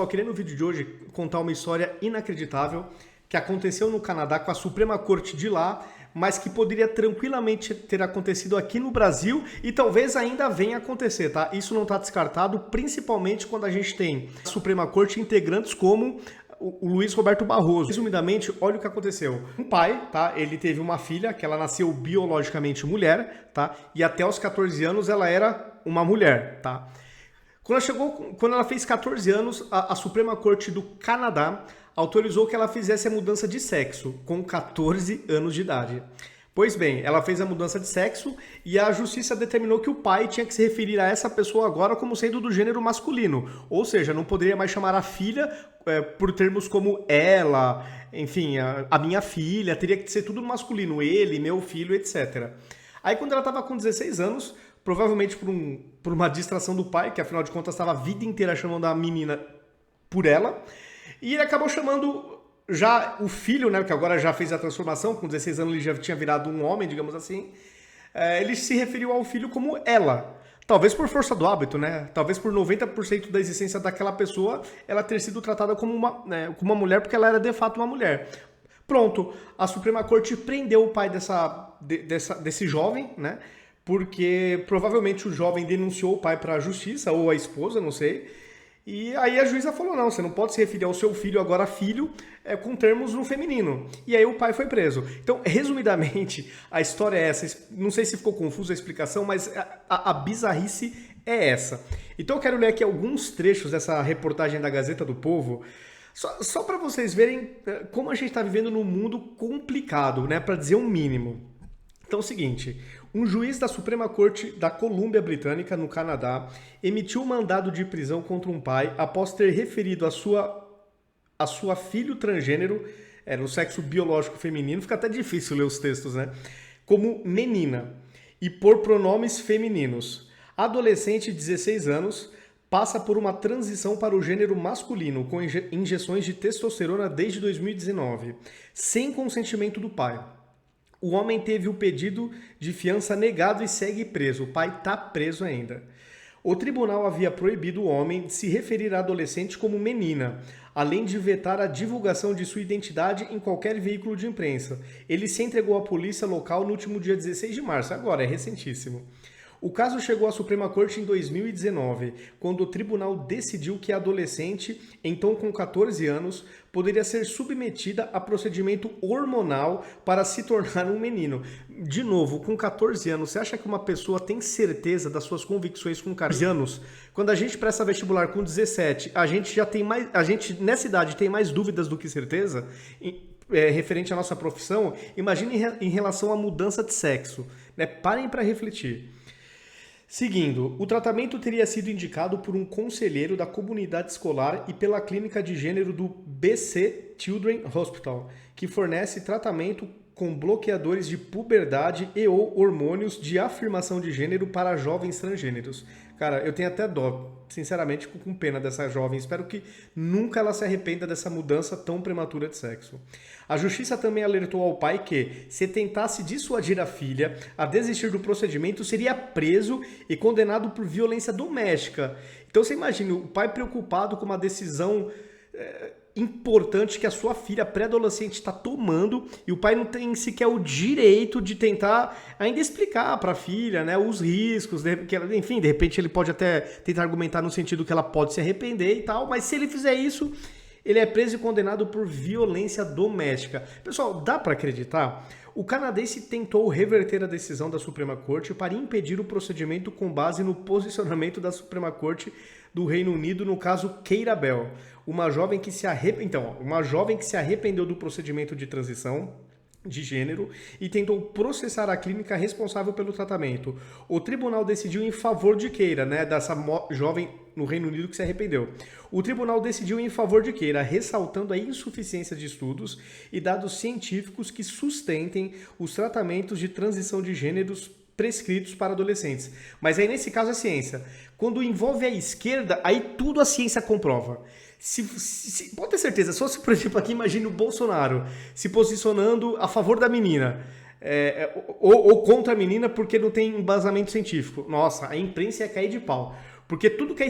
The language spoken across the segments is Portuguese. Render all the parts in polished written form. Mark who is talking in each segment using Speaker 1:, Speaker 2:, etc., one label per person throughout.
Speaker 1: Eu queria no vídeo de hoje contar uma história inacreditável que aconteceu no Canadá com a Suprema Corte de lá, mas que poderia tranquilamente ter acontecido aqui no Brasil e talvez ainda venha acontecer, tá? Isso não está descartado, principalmente quando a gente tem a Suprema Corte integrantes como o Luiz Roberto Barroso. Resumidamente, olha o que aconteceu. Um pai, tá? Ele teve uma filha que ela nasceu biologicamente mulher, tá? E até os 14 anos ela era uma mulher, tá? Quando ela fez 14 anos, a Suprema Corte do Canadá autorizou que ela fizesse a mudança de sexo com 14 anos de idade. Pois bem, ela fez a mudança de sexo e a justiça determinou que o pai tinha que se referir a essa pessoa agora como sendo do gênero masculino. Ou seja, não poderia mais chamar a filha por termos como ela, enfim, a minha filha, teria que ser tudo masculino, ele, meu filho, etc. Aí quando ela estava com 16 anos, provavelmente por uma distração do pai, que afinal de contas estava a vida inteira chamando a menina por ela, e ele acabou chamando já o filho, né, que agora já fez a transformação, com 16 anos ele já tinha virado um homem, digamos assim, ele se referiu ao filho como ela. Talvez por força do hábito, né? Talvez por 90% da existência daquela pessoa ela ter sido tratada como uma mulher, porque ela era de fato uma mulher. Pronto, a Suprema Corte prendeu o pai desse jovem, né? Porque provavelmente o jovem denunciou o pai para a justiça, ou a esposa, não sei. E aí a juíza falou, não, você não pode se referir ao seu filho, agora filho, com termos no feminino. E aí o pai foi preso. Então, resumidamente, a história é essa. Não sei se ficou confusa a explicação, mas a bizarrice é essa. Então eu quero ler aqui alguns trechos dessa reportagem da Gazeta do Povo, só para vocês verem como a gente está vivendo num mundo complicado, né, para dizer o mínimo. Então é o seguinte, um juiz da Suprema Corte da Colômbia Britânica, no Canadá, emitiu um mandado de prisão contra um pai após ter referido a sua filho transgênero, no sexo biológico feminino, fica até difícil ler os textos, né? Como menina, e por pronomes femininos. A adolescente de 16 anos passa por uma transição para o gênero masculino, com injeções de testosterona desde 2019, sem consentimento do pai. O homem teve o pedido de fiança negado e segue preso. O pai está preso ainda. O tribunal havia proibido o homem de se referir à adolescente como menina, além de vetar a divulgação de sua identidade em qualquer veículo de imprensa. Ele se entregou à polícia local no último dia 16 de março, agora, é recentíssimo. O caso chegou à Suprema Corte em 2019, quando o tribunal decidiu que a adolescente, então com 14 anos, poderia ser submetida a procedimento hormonal para se tornar um menino. De novo, com 14 anos, você acha que uma pessoa tem certeza das suas convicções com 14 anos? Quando a gente presta vestibular com 17, a gente nessa idade tem mais dúvidas do que certeza? Referente à nossa profissão, imagine em relação à mudança de sexo, né? Parem para refletir. Seguindo, o tratamento teria sido indicado por um conselheiro da comunidade escolar e pela clínica de gênero do BC Children's Hospital, que fornece tratamento com bloqueadores de puberdade e ou hormônios de afirmação de gênero para jovens transgêneros. Cara, eu tenho até dó, sinceramente, fico com pena dessa jovem. Espero que nunca ela se arrependa dessa mudança tão prematura de sexo. A justiça também alertou ao pai que, se tentasse dissuadir a filha a desistir do procedimento, seria preso e condenado por violência doméstica. Então você imagina, o pai preocupado com uma decisão importante que a sua filha pré-adolescente está tomando e o pai não tem sequer o direito de tentar ainda explicar para a filha, né, os riscos, enfim, de repente ele pode até tentar argumentar no sentido que ela pode se arrepender e tal, mas se ele fizer isso, ele é preso e condenado por violência doméstica. Pessoal, dá para acreditar? O canadense tentou reverter a decisão da Suprema Corte para impedir o procedimento com base no posicionamento da Suprema Corte do Reino Unido no caso Keira Bell, uma jovem que se arrependeu do procedimento de transição de gênero e tentou processar a clínica responsável pelo tratamento. O tribunal decidiu em favor de Keira, né, dessa jovem no Reino Unido que se arrependeu. O tribunal decidiu em favor de Keira, ressaltando a insuficiência de estudos e dados científicos que sustentem os tratamentos de transição de gêneros prescritos para adolescentes. Mas aí nesse caso é ciência. Quando envolve a esquerda, aí tudo a ciência comprova. Pode ter certeza, só se, por exemplo, aqui imagine o Bolsonaro se posicionando a favor da menina. Ou contra a menina porque não tem embasamento científico. Nossa, a imprensa ia cair de pau. Porque tudo que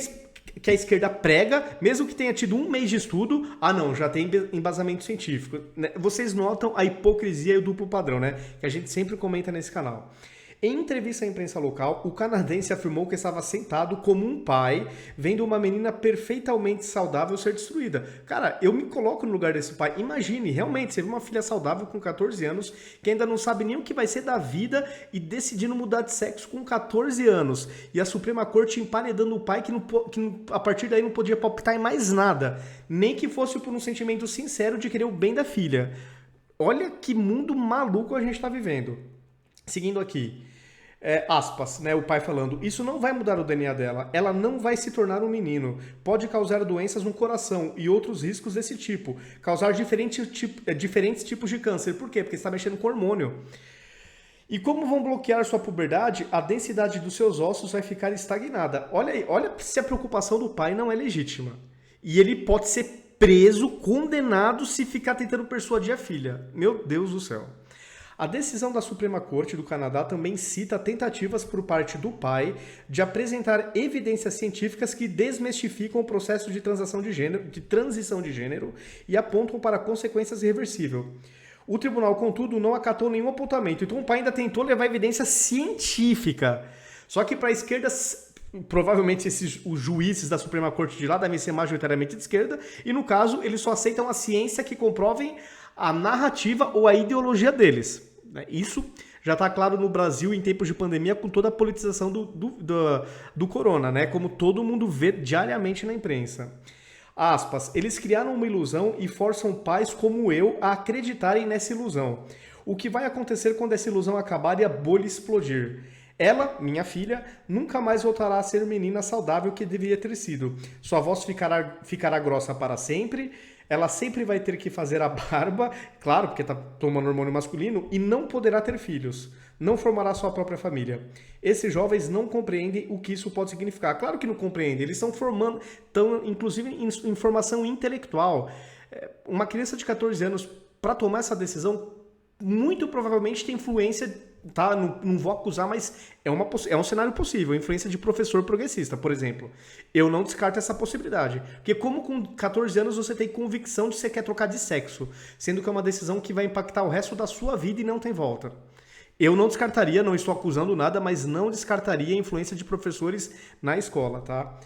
Speaker 1: que a esquerda prega, mesmo que tenha tido um mês de estudo, não, já tem embasamento científico. Vocês notam a hipocrisia e o duplo padrão, né? Que a gente sempre comenta nesse canal. Em entrevista à imprensa local, o canadense afirmou que estava sentado como um pai, vendo uma menina perfeitamente saudável ser destruída. Cara, eu me coloco no lugar desse pai. Imagine, realmente, você vê uma filha saudável com 14 anos, que ainda não sabe nem o que vai ser da vida e decidindo mudar de sexo com 14 anos. E a Suprema Corte emparedando o pai que a partir daí não podia palpitar em mais nada. Nem que fosse por um sentimento sincero de querer o bem da filha. Olha que mundo maluco a gente está vivendo. Seguindo aqui, aspas, né, o pai falando, isso não vai mudar o DNA dela, ela não vai se tornar um menino, pode causar doenças no coração e outros riscos desse tipo, causar diferentes tipos de câncer. Por quê? Porque está mexendo com hormônio. E como vão bloquear sua puberdade, a densidade dos seus ossos vai ficar estagnada. Olha aí, olha se a preocupação do pai não é legítima. E ele pode ser preso, condenado, se ficar tentando persuadir a filha. Meu Deus do céu. A decisão da Suprema Corte do Canadá também cita tentativas por parte do pai de apresentar evidências científicas que desmistificam o processo de transição de gênero e apontam para consequências irreversíveis. O tribunal, contudo, não acatou nenhum apontamento, então o pai ainda tentou levar evidência científica. Só que para a esquerda, provavelmente os juízes da Suprema Corte de lá devem ser majoritariamente de esquerda, e no caso eles só aceitam a ciência que comprovem a narrativa ou a ideologia deles. Isso já está claro no Brasil em tempos de pandemia com toda a politização do corona, né? Como todo mundo vê diariamente na imprensa. Aspas, eles criaram uma ilusão e forçam pais como eu a acreditarem nessa ilusão. O que vai acontecer quando essa ilusão acabar e a bolha explodir? Ela, minha filha, nunca mais voltará a ser a menina saudável que deveria ter sido. Sua voz ficará grossa para sempre. Ela sempre vai ter que fazer a barba, claro, porque está tomando hormônio masculino, e não poderá ter filhos. Não formará sua própria família. Esses jovens não compreendem o que isso pode significar. Claro que não compreendem, eles estão formando, estão inclusive em formação intelectual. Uma criança de 14 anos, para tomar essa decisão, muito provavelmente tem influência, tá? Não vou acusar, mas é um cenário possível, influência de professor progressista, por exemplo. Eu não descarto essa possibilidade. Porque como com 14 anos você tem convicção de que você quer trocar de sexo, sendo que é uma decisão que vai impactar o resto da sua vida e não tem volta. Eu não descartaria, não estou acusando nada, mas não descartaria a influência de professores na escola, tá?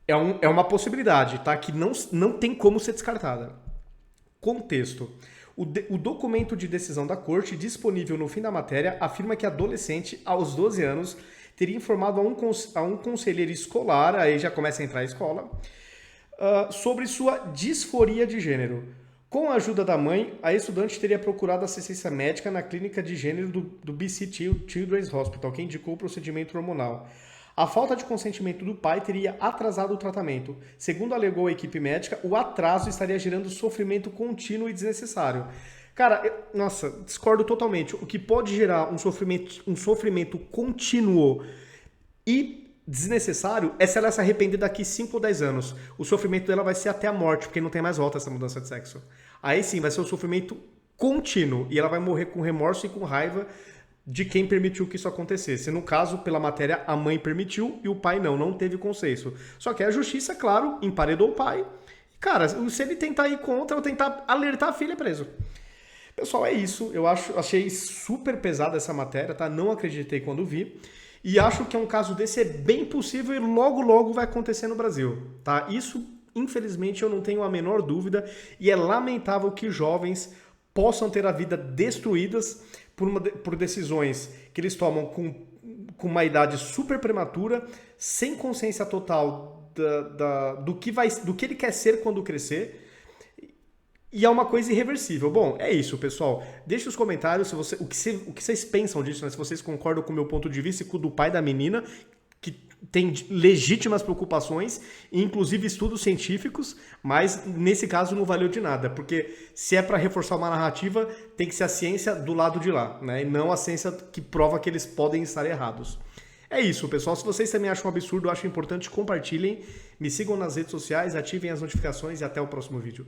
Speaker 1: É uma possibilidade, tá? Que não tem como ser descartada. Contexto. O documento de decisão da corte, disponível no fim da matéria, afirma que a adolescente, aos 12 anos, teria informado a um conselheiro escolar, aí já começa a entrar a escola, sobre sua disforia de gênero. Com a ajuda da mãe, a estudante teria procurado assistência médica na clínica de gênero do BC Children's Hospital, que indicou o procedimento hormonal. A falta de consentimento do pai teria atrasado o tratamento. Segundo alegou a equipe médica, o atraso estaria gerando sofrimento contínuo e desnecessário. Cara, discordo totalmente. O que pode gerar um sofrimento contínuo e desnecessário é se ela se arrepender daqui 5 ou 10 anos. O sofrimento dela vai ser até a morte, porque não tem mais volta essa mudança de sexo. Aí sim, vai ser um sofrimento contínuo e ela vai morrer com remorso e com raiva de quem permitiu que isso acontecesse. No caso, pela matéria, a mãe permitiu e o pai não teve consenso. Só que a justiça, claro, emparedou o pai. Cara, se ele tentar ir contra ou tentar alertar a filha, é preso. Pessoal, é isso. Achei super pesada essa matéria, tá? Não acreditei quando vi. E acho que um caso desse é bem possível e logo, logo vai acontecer no Brasil, tá? Isso, infelizmente, eu não tenho a menor dúvida e é lamentável que jovens possam ter a vida destruídas por decisões que eles tomam com uma idade super prematura, sem consciência total do que ele quer ser quando crescer, e é uma coisa irreversível. Bom, é isso, pessoal. Deixe os comentários o que vocês pensam disso, né? Se vocês concordam com o meu ponto de vista e com o do pai da menina, que tem legítimas preocupações, inclusive estudos científicos, mas nesse caso não valeu de nada, porque se é para reforçar uma narrativa, tem que ser a ciência do lado de lá, né? E não a ciência que prova que eles podem estar errados. É isso, pessoal. Se vocês também acham um absurdo, eu acho importante, compartilhem, me sigam nas redes sociais, ativem as notificações e até o próximo vídeo.